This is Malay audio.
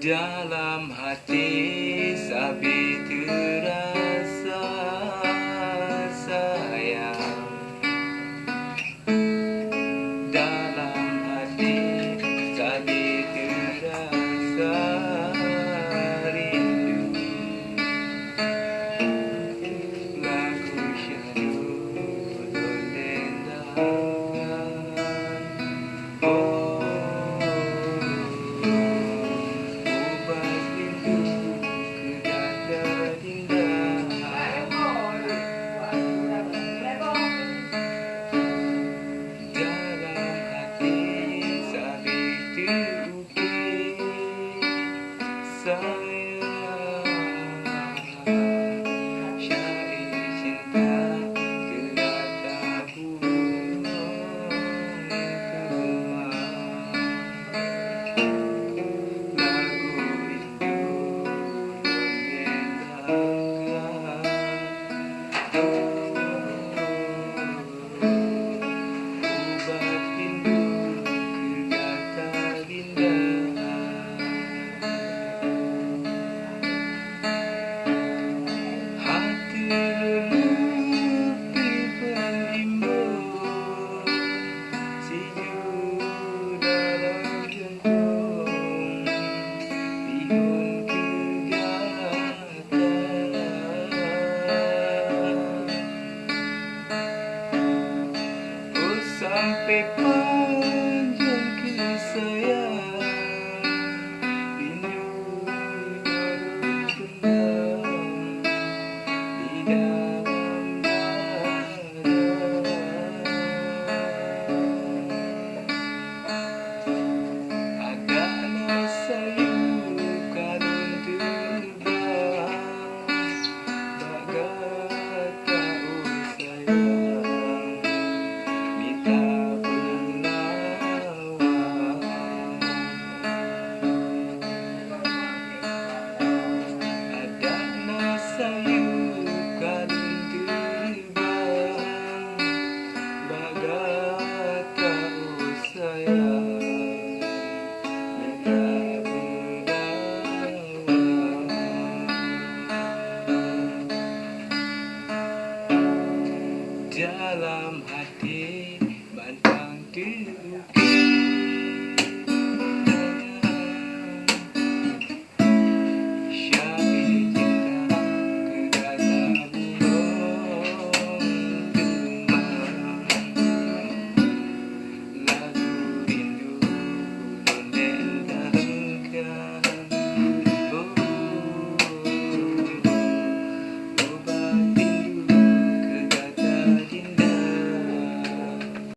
Dalam hati sabi terasa sayang. Dalam hati sabi terasa rindu. Lagu syahdu lendangkan. Sampai panjang kesayang, rindu baru pendam di dalam dada. Agaknya sayu kalung terbang, bagai tahu sayang. Dalam hati bantang terukir syair cinta kerana burung demam. Lagu rindu londek